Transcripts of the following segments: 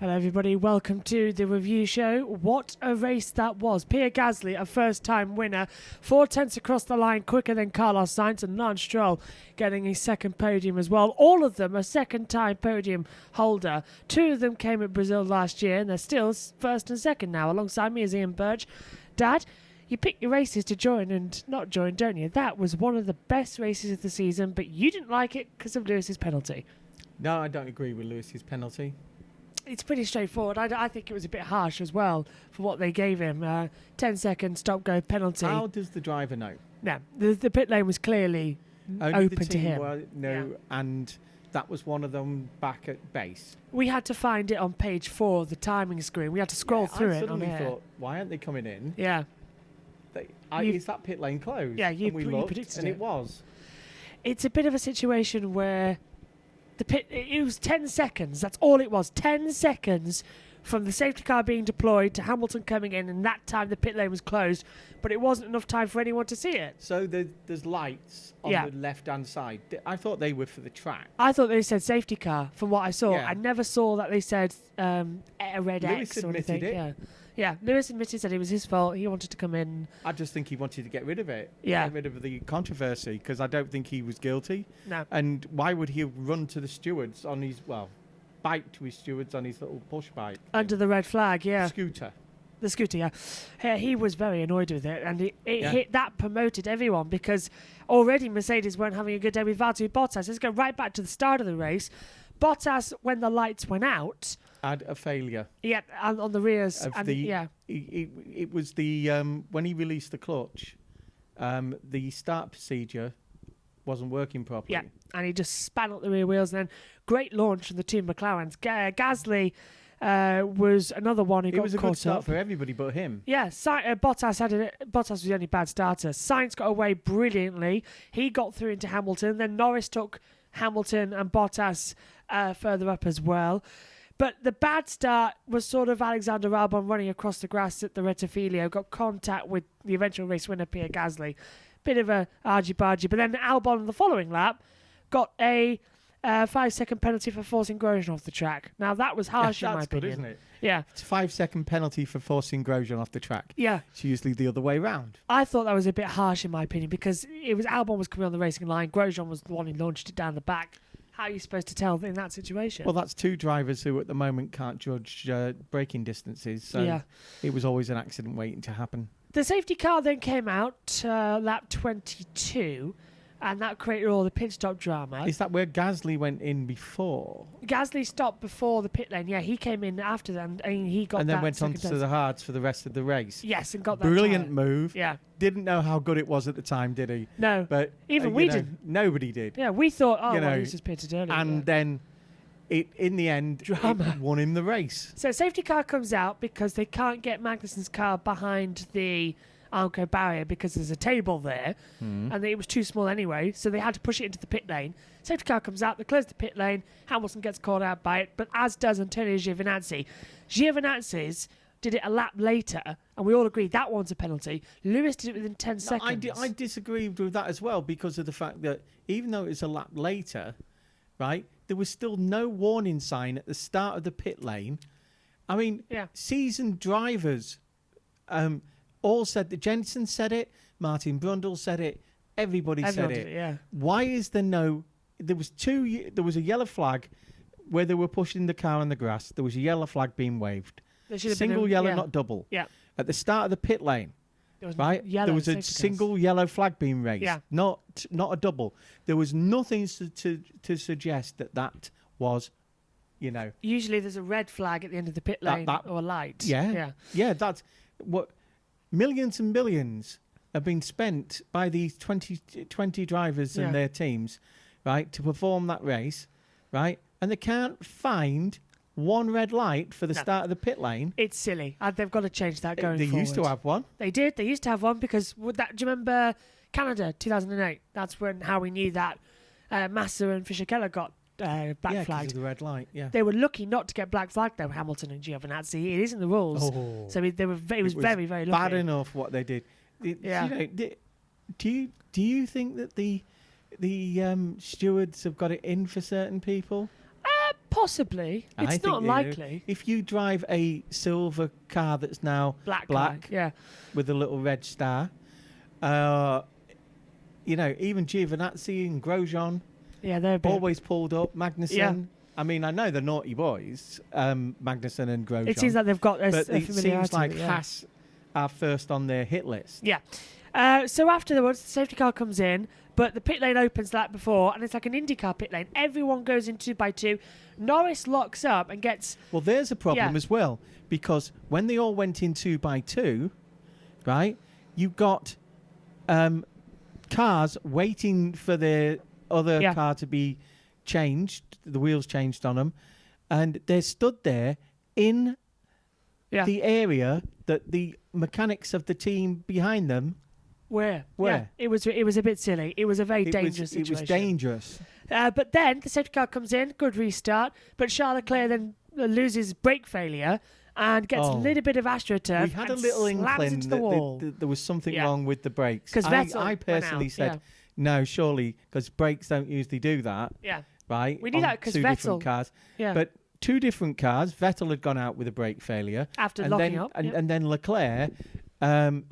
Hello everybody, welcome to the review show. What a race that was. Pierre Gasly, a first-time winner, 4/10 across the line quicker than Carlos Sainz, and Lance Stroll getting a second podium as well. All of them a second-time podium holder. Two of them came at Brazil last year, and they're still first and second now. Alongside me is Ian Birch. Dad, you pick your races to join and not join, don't you? That was one of the best races of the season, but you didn't like it because of Lewis's penalty. No, I don't agree with Lewis's penalty. It's pretty straightforward. I think it was a bit harsh as well for what they gave him. 10-second stop-go penalty. How does the driver know? No, the pit lane was clearly Only open the to team him. and that was one of them back at base. We had to find it on page 4 of the timing screen. We had to scroll through I it on suddenly here. thought, why aren't they coming in? Yeah. Is that pit lane closed? Yeah, you and we you looked, predicted and it. it was. It's a bit of a situation where it was 10 seconds. That's all it was. 10 seconds from the safety car being deployed to Hamilton coming in, and that time the pit lane was closed, but it wasn't enough time for anyone to see it. So there's lights on the left-hand side. I thought they were for the track. I thought they said safety car from what I saw. Yeah. I never saw that they said a red Lewis X or admitted anything. it. Yeah, Lewis admitted that it was his fault. He wanted to come in. I just think he wanted to get rid of it. Yeah. Get rid of the controversy, because I don't think he was guilty. No. And why would he run to the stewards on his, bike to his stewards on his little push bike? Under the red flag, yeah. Scooter. The scooter, yeah. He was very annoyed with it, and it hit that promoted everyone, because already Mercedes weren't having a good day with Valtteri Bottas. Let's go right back to the start of the race. Bottas, when the lights went out, Had a failure. yeah, on the rears, and It was the when he released the clutch, the start procedure wasn't working properly. yeah, and he just span up the rear wheels, and then great launch from the two McLarens. Gasly was another one who got caught up. It was a good start for everybody but him. Yeah, Bottas was the only bad starter. Sainz got away brilliantly. He got through into Hamilton. Then Norris took Hamilton and Bottas further up as well. But the bad start was sort of Alexander Albon running across the grass at the Rettifilio, got contact with the eventual race winner, Pierre Gasly. Bit of a argy-bargy. But then Albon on the following lap got a 5-second penalty for forcing Grosjean off the track. Now, that was harsh in my That's good, opinion. isn't it? Yeah. It's a 5-second penalty for forcing Grosjean off the track. Yeah. It's usually the other way round. I thought that was a bit harsh in my opinion, because it was Albon was coming on the racing line. Grosjean was the one who launched it down the back. How are you supposed to tell in that situation? Well, that's two drivers who at the moment can't judge braking distances, so it was always an accident waiting to happen. The safety car then came out lap 22, and that created all the pit stop drama. Is that where Gasly went in before? Gasly stopped before the pit lane. Yeah, he came in after that, and he got and then that went on second to the hards for the rest of the race. Yes, and got that Brilliant tyre. move. Yeah. Didn't know how good it was at the time, did he? No. But even we didn't. Nobody did. Yeah, we thought, You know, he was just pitted earlier. And then, in the end, Drama. it won him the race. So safety car comes out because they can't get Magnussen's car behind the Armco barrier because there's a table there, and it was too small anyway, so they had to push it into the pit lane. Safety car comes out, they close the pit lane, Hamilton gets called out by it, but as does Antonio Giovinazzi. Giovinazzi's did it a lap later, and we all agreed that one's a penalty. Lewis did it within 10 seconds. I disagreed with that as well, because of the fact that even though it was a lap later, right, there was still no warning sign at the start of the pit lane. I mean, seasoned drivers all said that. Jensen said it, Martin Brundle said it, everybody said it. Yeah. Why is there no... There was a yellow flag where they were pushing the car on the grass. There was a yellow flag being waved. Single yellow, not double. Yeah. At the start of the pit lane, there was a single yellow flag being raised, not a double. There was nothing to suggest that was, Usually there's a red flag at the end of the pit lane or a light. Yeah. That's what millions and billions have been spent by these 20 drivers and their teams, right, to perform that race, right, and they can't find one red light for the start of the pit lane. It's silly. They've got to change that going forward. They used to have one. They did. They used to have one because do you remember Canada 2008? That's how we knew that Massa and Fischer-Keller got black flagged. Because of the red light. Yeah. They were lucky not to get black flagged though. Hamilton and Giovinazzi. It isn't the rules. Oh. So it was very, very lucky. Bad enough what they did. Do you think that the stewards have got it in for certain people? Possibly. I It's think, not unlikely. If you drive a silver car that's now black Yeah. with a little red star, even Giovinazzi and Grosjean Yeah, they're a bit... always pulled up. Magnussen. Yeah. I mean, I know they're naughty boys, Magnussen and Grosjean. It seems like they've got a but it familiarity seems like with it, yeah. Haas are first on their hit list. Yeah. So afterwards, the safety car comes in, but the pit lane opens like before, and it's like an IndyCar pit lane. Everyone goes in 2x2. Norris locks up and gets... Well, there's a problem as well, because when they all went in 2x2, right, you got cars waiting for their other car to be changed, the wheels changed on them, and they're stood there in the area that the mechanics of the team behind them were. Yeah, it was a bit silly. It was a very dangerous situation. It was dangerous. But then the safety car comes in, good restart, but Charles Leclerc then loses brake failure and gets a little bit of AstroTurf. We had a little inkling into the wall. that there was something wrong with the brakes. Because I personally said, no, surely, because brakes don't usually do that. Yeah. Right? We knew that because Vettel. Different cars. Yeah. But two different cars, Vettel had gone out with a brake failure. After locking up. And then Leclerc, the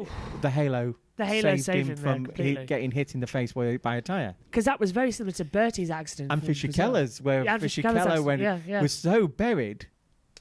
Halo. The Halo saved him from getting hit in the face by a tyre. Because that was very similar to Bertie's accident. And Fisichella's, where Fisichella was so buried.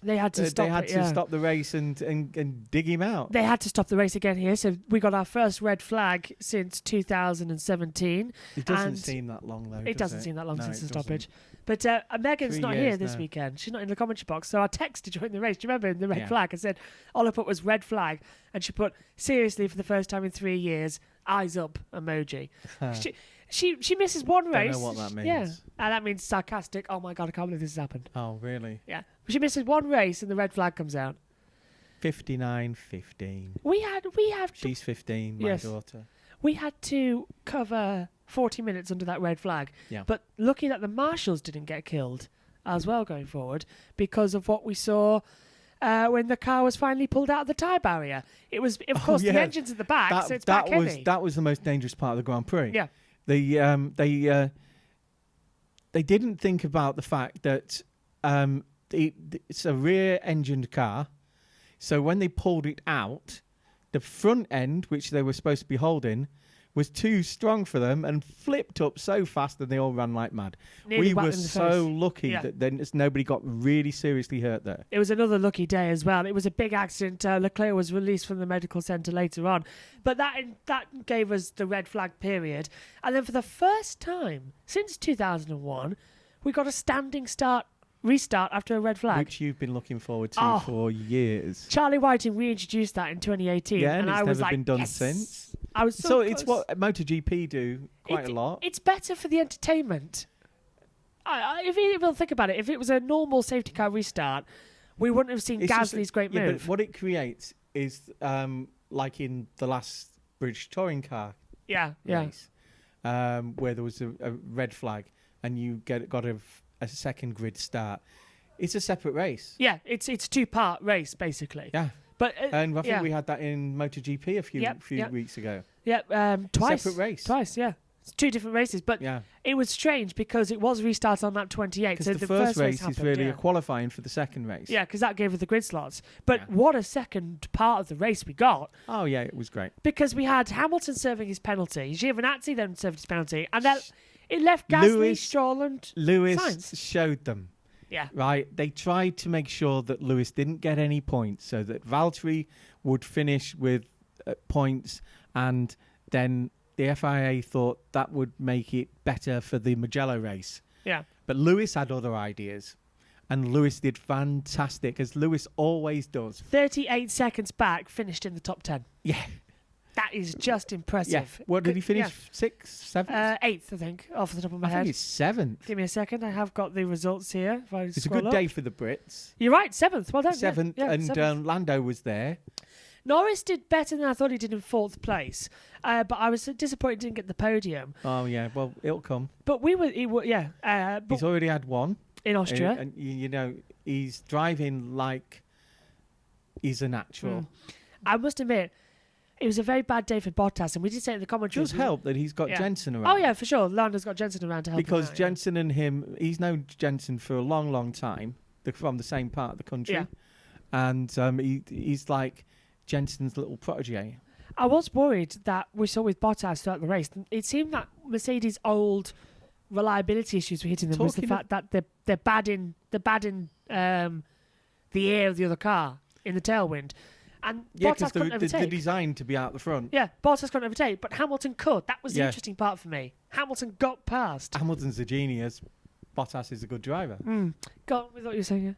They had to stop. They had to stop the race and dig him out. They had to stop the race again here. So we got our first red flag since 2017. It doesn't seem that long, though. It doesn't seem that long since the stoppage. But Megan's 3 not years here this weekend. She's not in the commentary box. So I texted during the race. Do you remember the red flag? I said, all I put was red flag. And she put, seriously, for the first time in 3 years, eyes up emoji. She misses one race. I don't know what that means. Yeah. And that means sarcastic. Oh my God, I can't believe this has happened. Oh, really? Yeah. She misses one race and the red flag comes out. 59-15. We had. She's 15, my daughter. We had to cover 40 minutes under that red flag. Yeah. But lucky that the marshals didn't get killed as well going forward because of what we saw when the car was finally pulled out of the tyre barrier. It was, of course, the engine's at the back, so it's back heavy. That was the most dangerous part of the Grand Prix. Yeah. They didn't think about the fact that it's a rear-engined car, so when they pulled it out, the front end, which they were supposed to be holding, was too strong for them and flipped up so fast that they all ran like mad. We were so lucky that then nobody got really seriously hurt there. It was another lucky day as well. It was a big accident. Leclerc was released from the medical centre later on. But that gave us the red flag period. And then for the first time since 2001, we got a standing restart after a red flag. Which you've been looking forward to for years. Charlie Whiting reintroduced that in 2018. Yeah, and I it's was never like, been done since. I was so it's what MotoGP do quite a lot. It's better for the entertainment. If you will think about it, if it was a normal safety car restart, we wouldn't have seen Gasly's great move. But what it creates is like in the last British touring car race, where there was a red flag and you got a second grid start. It's a separate race. Yeah, it's a two-part race basically. Yeah. But and I think we had that in MotoGP a few weeks ago. Yeah, twice. Separate race. Twice, yeah. It's two different races, but it was strange because it was restarted on lap 28. Because so the first race is really a qualifying for the second race. Yeah, because that gave us the grid slots. But what a second part of the race we got. Oh, yeah, it was great. Because we had Hamilton serving his penalty. Giovinazzi then served his penalty. And then it left Gasly, Stroll and Sainz. Showed them. Yeah. Right? They tried to make sure that Lewis didn't get any points so that Valtteri would finish with points, and then the FIA thought that would make it better for the Mugello race. Yeah. But Lewis had other ideas, and Lewis did fantastic, as Lewis always does. 38 seconds back, finished in the top 10. Yeah. That is just impressive. Yeah. What did he finish? 6th, 7th? 8th, I think, off the top of my head. I think it's 7th. Give me a second. I have got the results here. It's a good day for the Brits. You're right, 7th. Well done. 7th, and 7th. Lando was there. Norris did better than I thought he did in 4th place, but I was disappointed he didn't get the podium. Oh, yeah. Well, it'll come. But he's already had one. In Austria. And you know, he's driving like he's a natural. I must admit, it was a very bad day for Bottas, and we did say it in the It commentary. does help that he's got Jensen around. Oh yeah, for sure. Lando's got Jensen around to help because him out, Jensen and him, he's known Jensen for a long, long time. They're from the same part of the country, and he's like Jensen's little protege. I was worried that we saw with Bottas throughout the race. It seemed that Mercedes' old reliability issues were hitting them was the fact that they're bad in the air of the other car in the tailwind. And Bottas couldn't overtake. They're designed to be out the front. Yeah, Bottas couldn't overtake, but Hamilton could. That was the interesting part for me. Hamilton got past. Hamilton's a genius. Bottas is a good driver. Go on with what you're saying.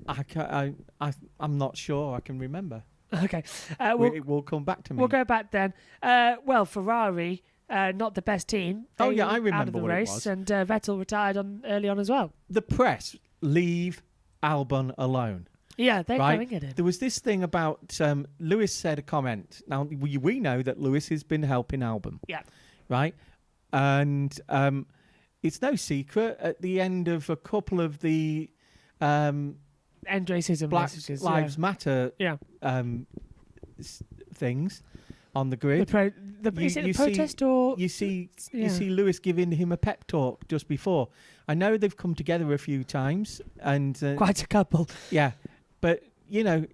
I'm not sure I can remember. Okay. We'll come back to me. We'll go back then. Well, Ferrari, not the best team. I remember out of the what race, it was. And Vettel retired early on as well. The press leave Albon alone. Yeah, they're going at him. There was this thing about Lewis said a comment. Now, we know that Lewis has been helping Albon. Yeah. Right? And it's no secret at the end of a couple of the end racism Black messages, Lives Matter things on the grid. Is it a protest or... You see Lewis giving him a pep talk just before. I know they've come together a few times. And quite a couple. Yeah. But,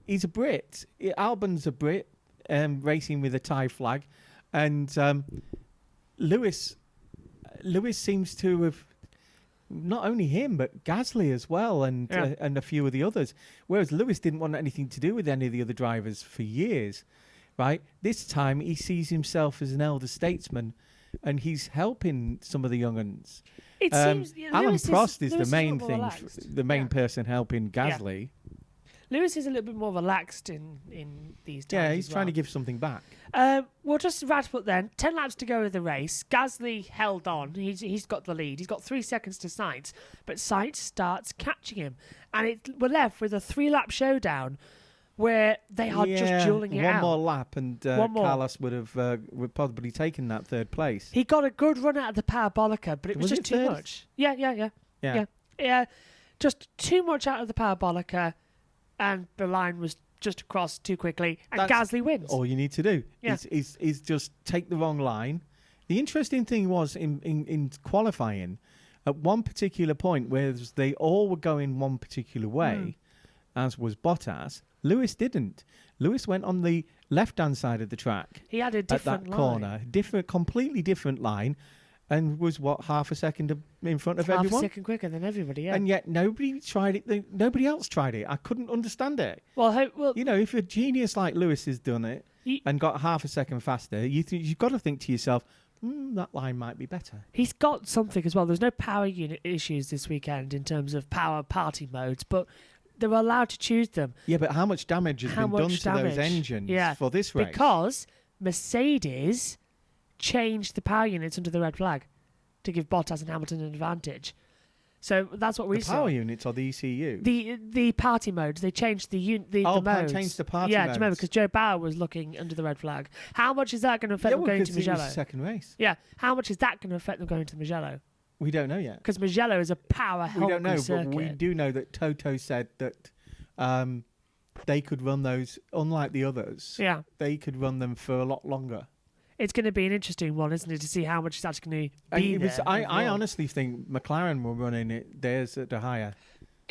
he's a Brit. Albon's a Brit, racing with a Thai flag. And Lewis seems to have, not only him, but Gasly as well, and a few of the others. Whereas Lewis didn't want anything to do with any of the other drivers for years, right? This time he sees himself as an elder statesman, and he's helping some of the young uns. It seems Alan Prost is the Lewis main is thing, person helping Gasly. Lewis is a little bit more relaxed in these times. Yeah, he's trying to give something back. We'll just wrap up then. 10 laps to go with the race. Gasly held on. He's got the lead. He's got 3 seconds to Sainz, but Sainz starts catching him. And we're left with a 3-lap showdown where they are just dueling it out. One more lap and Carlos would have probably taken that third place. He got a good run out of the Parabolica, but it was just too much. Yeah. Just too much out of the Parabolica, and the line was just across too quickly, and Gasly wins. All you need to do is just take the wrong line. The interesting thing was in qualifying, at one particular point where they all were going one particular way, as was Bottas, Lewis didn't. Lewis went on the left-hand side of the track. He had a different at that corner, completely different line, and was half a second in front of everyone. Half a second quicker than everybody, yeah. And yet nobody tried it. Nobody else tried it. I couldn't understand it. Well, if a genius like Lewis has done it and got half a second faster, you've got to think to yourself, that line might be better. He's got something as well. There's no power unit issues this weekend in terms of power party modes, but they were allowed to choose them. Yeah, but how much damage has been done to those engines for this race? Because Mercedes changed the power units under the red flag to give Bottas and Hamilton an advantage. So that's what we saw. The power units or the ECU? The party modes. They changed the modes. Changed the party modes. Yeah, do you remember? Because Joe Bauer was looking under the red flag. How much is that going to affect them going to Mugello? It was the second race. Yeah. How much is that going to affect them going to Mugello? We don't know yet. Because Mugello is a power circuit. We don't know, but we do know that Toto said that they could run those, unlike the others. Yeah. They could run them for a lot longer. It's going to be an interesting one, isn't it, to see how much it's actually going to be there. I honestly think McLaren were running theirs at a higher.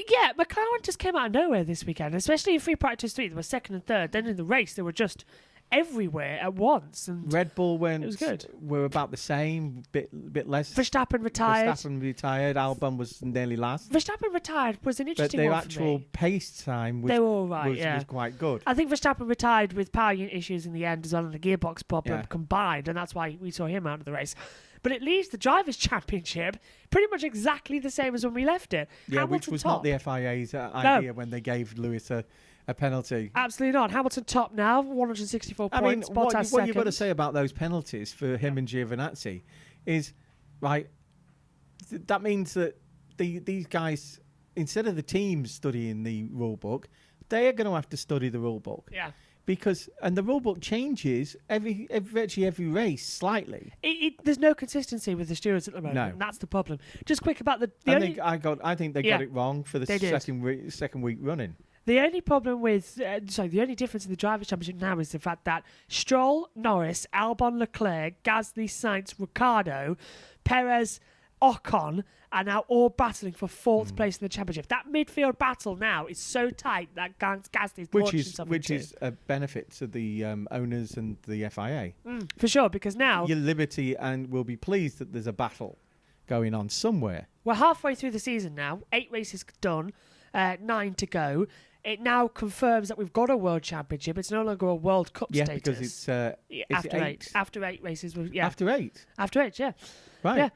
Yeah, McLaren just came out of nowhere this weekend, especially in free practice 3. They were second and third. Then in the race, they were just everywhere at once. And Red Bull it was good. Were about the same, bit less. Verstappen retired. Albon was nearly last. Verstappen retired was an interesting one. But their actual pace time was, they were all right, was quite good. I think Verstappen retired with power unit issues in the end as well, and the gearbox problem combined, and that's why we saw him out of the race. But it leaves the Drivers' Championship pretty much exactly the same as when we left it. Yeah, Hamilton which was top. not the FIA's idea when they gave Lewis a penalty. Absolutely not. Hamilton top now, 164 points. What you've got to say about those penalties for him and Giovinazzi is, that means that these guys, instead of the teams studying the rule book, they are going to have to study the rule book. Yeah. And the rule book changes virtually every race slightly. There's no consistency with the stewards at the moment. No. And that's the problem. Just quick about I think they got it wrong for the second week running. The only problem with, the only difference in the Drivers' Championship now is the fact that Stroll, Norris, Albon, Leclerc, Gasly, Sainz, Ricciardo, Perez, Ocon are now all battling for fourth place in the championship. That midfield battle now is so tight that Gasly's launched himself which into. is a benefit to the owners and the FIA. For sure, because now Your Liberty and will be pleased that there's a battle going on somewhere. we're halfway through the season now. 8 races done, 9 to go. It now confirms that we've got a World Championship. It's no longer a World Cup Yeah, status. because it's after eight. After 8 races. Yeah. After 8. After 8, yeah. Right. Yeah.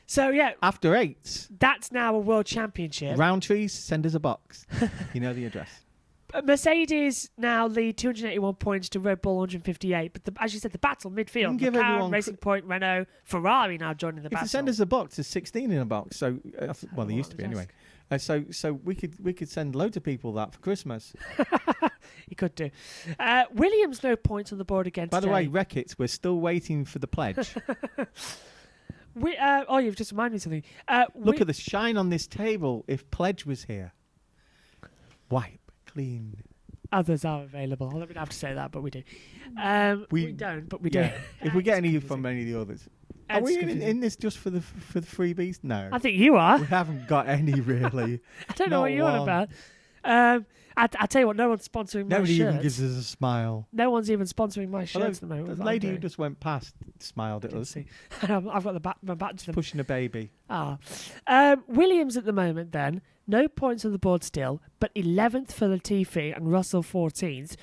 So, yeah, After 8. that's now a World Championship. Roundtrees, send us a box. You know the address. Mercedes now lead 281 points to Red Bull 158. But as you said, the battle midfield, give McLaren, everyone Racing Point, Renault, Ferrari now joining the If battle. you send us a box, there's 16 in a box. So, well, there used to be anyway. So we could send loads of people that for Christmas. You could do. Williams no points on the board again By today. the way, Wreck-It, we're still waiting for the pledge. You've just reminded me of something. Look at the shine on this table. If pledge was here, wipe clean. Others are available. I don't have to say that, but we do. We don't, but we do. If we get It's any confusing. from any of the others, are It's we confusing. in this just for the freebies? No, I think you are. we haven't got any really. I don't know Not what you're on one. about. I tell you what, no one's sponsoring my Nobody shirts. even gives us a smile. No one's even sponsoring my Although shirts at the moment. the lady who just went past smiled at us, I've got my back to them. pushing a baby. Williams at the moment then, no points on the board still, but 11th for Latifi and Russell 14th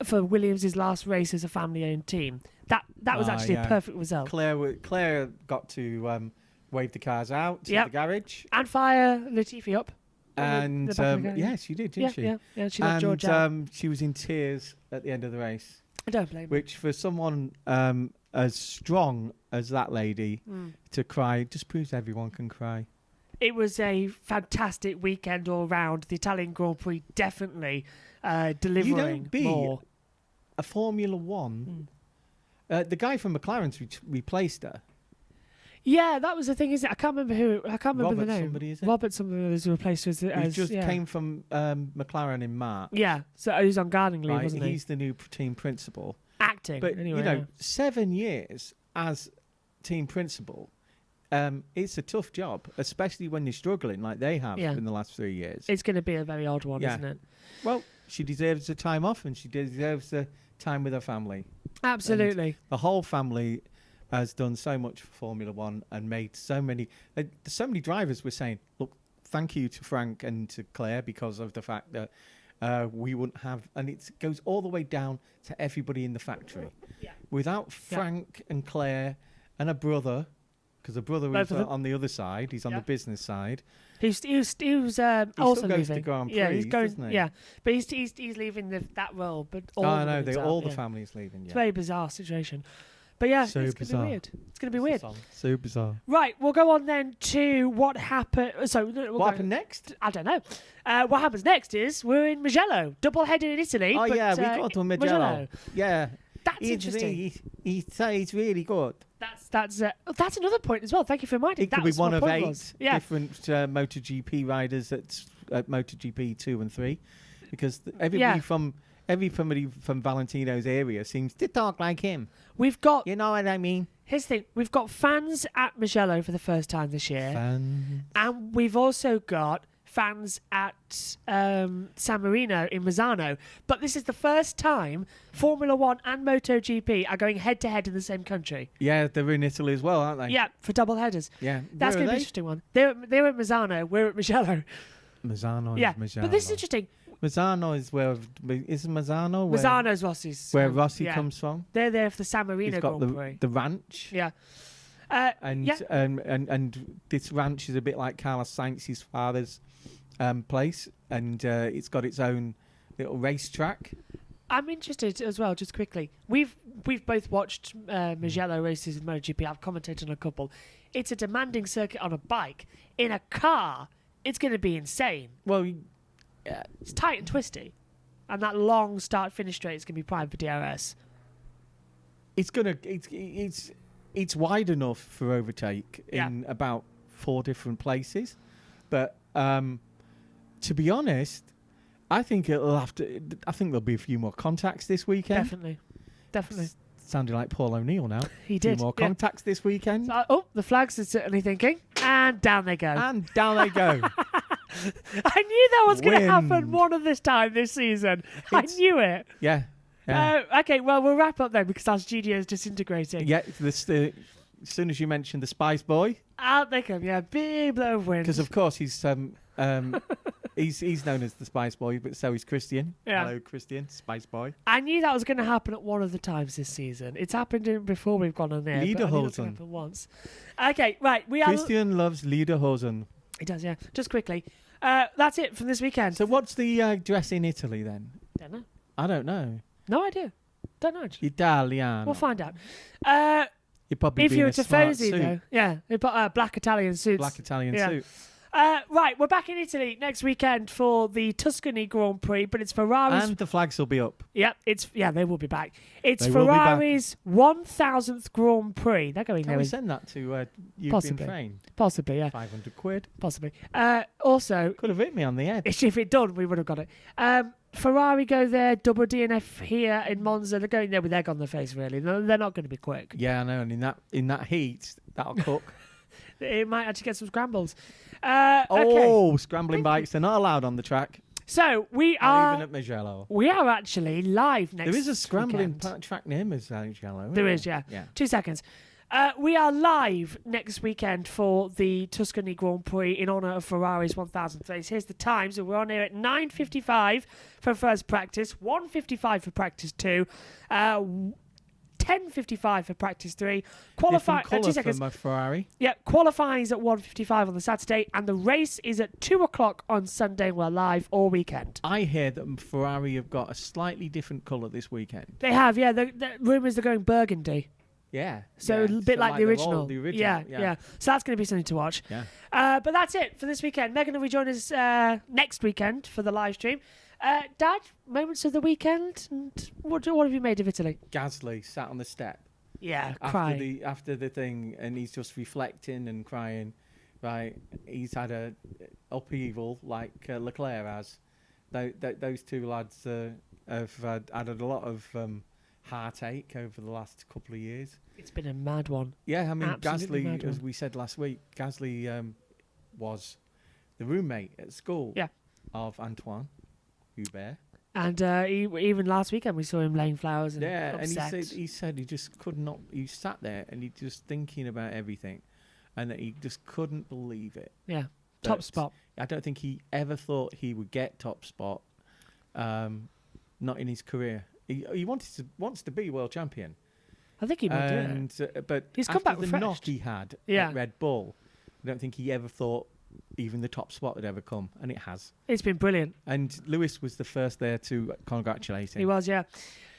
for Williams' last race as a family-owned team. That was actually a perfect result. Claire got to wave the cars out to the garage. And fire Latifi up. And the back of the car, yeah, she did, didn't she? Yeah, she let George out. She was in tears at the end of the race, I don't blame her. which for someone as strong as that lady to cry just proves everyone can cry. It was a fantastic weekend all round. The Italian Grand Prix definitely delivering You don't be more. a Formula One. The guy from McLaren's replaced her. Yeah, that was the thing, isn't it? I can't remember Robert the name. somebody, is it? Robert somebody was replaced as He just came from McLaren in March. Yeah, so he was on gardening leave, Right? wasn't he? He's the new team principal. Acting, But anyway. 7 years as team principal, it's a tough job, especially when you're struggling like they have in the last 3 years. It's going to be a very odd one, isn't it? Well, she deserves the time off, and she deserves the time with her family. Absolutely. And the whole family has done so much for Formula One and made so many. So many drivers were saying, "Look, thank you to Frank and to Claire because of the fact that we wouldn't have." And it goes all the way down to everybody in the factory. Yeah. Without Frank and Claire and a brother, because a brother is on the other side. He's on the business side. He was also still goes leaving. to Grand Yeah, he's Prix, going. doesn't he? Yeah, but he's leaving that role. But all Oh the no, women's all out, the family's leaving. It's Yeah. a very bizarre situation. But yeah, So it's going to bizarre. be weird. It's going to be weird. So bizarre. Right, we'll go on then to what happened. What happened next? I don't know. What happens next is we're in Mugello, double header in Italy. Oh but, yeah, we got to Mugello. Yeah, That's interesting. He's really good. That's another point as well. Thank you for reminding. It could That be was one my of point 8 was. Yeah. different MotoGP riders at MotoGP 2 and 3, because everybody from Valentino's area seems to talk like him. We've got. You know what I mean? Here's the thing: we've got fans at Mugello for the first time this year, and we've also got fans at San Marino in Misano. But this is the first time Formula One and MotoGP are going head to head in the same country. Yeah, they're in Italy as well, aren't they? Yeah, for double headers. Yeah, That's going to be an interesting one. They're at Misano. We're at Mugello. Misano. Yeah, Mugello. but this is interesting. Misano is where isn't Misano? Misano's Rossi's. Where Rossi comes from. They're there for the San Marino He's got Grand Prix. the ranch. Yeah. And this ranch is a bit like Carlos Sainz's father's place, and it's got its own little racetrack. I'm interested as well, just quickly. We've both watched Mugello races in MotoGP. I've commentated on a couple. It's a demanding circuit on a bike. In a car, it's going to be insane. Well, it's tight and twisty. And that long start-finish straight is going to be prime for DRS. It's wide enough for overtake in about 4 different places. But to be honest, I think it'll have to. I think there'll be a few more contacts this weekend. Definitely. Sounded like Paul O'Neill now. He did. A few more contacts this weekend. So, the flags are certainly thinking, and down they go. And down they go. I knew that was going to happen one of this time this season. I knew it. Yeah. Okay, well, we'll wrap up then because our studio is disintegrating. Yeah, as soon as you mentioned the Spice Boy. Out they come, yeah, big blow of wind. Because, of course, he's known as the Spice Boy, but so is Christian. Yeah. Hello, Christian, Spice Boy. I knew that was going to happen at one of the times this season. It's happened before we've gone on there. Lederhosen. Once. Okay, right. Christian loves Lederhosen. He does, yeah. Just quickly. That's it from this weekend. So what's the dress in Italy then? Don't know. I don't know. No idea. Don't know. Actually. Italiano. We'll find out. You'd probably if be you in were a smart Tifosi, suit. though. Yeah. They've got black Italian suits. Black Italian Yeah. suit. Right, we're back in Italy next weekend for the Tuscany Grand Prix, but it's Ferrari's. And the flags will be up. Yep, they will be back. It's They will be back. Ferrari's 1,000th Grand Prix. They're going Can there. we send that to You've Possibly. Been Trained? Possibly, yeah. 500 quid. Possibly. Also, Could have hit me on the head. if it done, we would have got it. Ferrari go there, double DNF here in Monza. They're going there with egg on their face, really. They're not going to be quick. Yeah, I know. And in that heat, that'll cook. It might actually get some scrambles. Oh, scrambling bikes are not allowed on the track. So we Not are. even at Mugello. We are actually live next. There is a scrambling weekend. track near Mugello. There is, yeah. 2 seconds. We are live next weekend for the Tuscany Grand Prix in honour of Ferrari's 1,000th race. Here's the times. So we're on here at 9:55 for first practice, 1:55 for practice 2, 10:55 for practice 3. Different colour 2 seconds. for my Ferrari. Yeah, qualifying is at 1:55 on the Saturday, and the race is at 2 o'clock on Sunday. We're live all weekend. I hear that Ferrari have got a slightly different colour this weekend. They have, yeah. The rumours they're going burgundy. Yeah. So a bit like the original. The original. Yeah. So that's going to be something to watch. Yeah. But that's it for this weekend. Megan will rejoin us next weekend for the live stream. Dad, moments of the weekend, and what have you made of Italy? Gasly sat on the step. Yeah, crying. After the thing, and he's just reflecting and crying. Right, he's had a upheaval like Leclerc has. Those two lads have had a lot of heartache over the last couple of years. It's been a mad one. Yeah, I mean, Absolutely mad Gasly, one. as we said last week, Gasly was the roommate at school of Antoine Hubert. And even last weekend we saw him laying flowers and upset. And he said he just could not. He sat there and he just thinking about everything, and that he just couldn't believe it. Yeah, top spot. I don't think he ever thought he would get top spot. Not in his career. He wants to be world champion. I think he might do it. But he's come after back the refreshed. knock he had at Red Bull, I don't think he ever thought even the top spot would ever come, and it has. It's been brilliant. And Lewis was the first there to congratulate him. He was, yeah.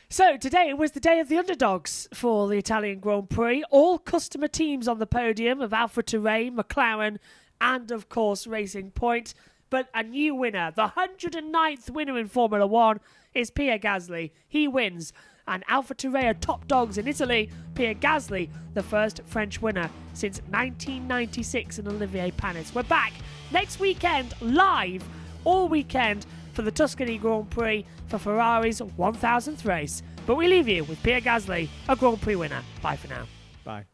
So today was the day of the underdogs for the Italian Grand Prix. All customer teams on the podium of AlphaTauri, McLaren, and of course Racing Point. But a new winner, the 109th winner in Formula One, is Pierre Gasly. He wins. And AlphaTauri are top dogs in Italy. Pierre Gasly, the first French winner since 1996 in Olivier Panis. We're back next weekend, live, all weekend, for the Tuscany Grand Prix for Ferrari's 1,000th race. But we leave you with Pierre Gasly, a Grand Prix winner. Bye for now. Bye.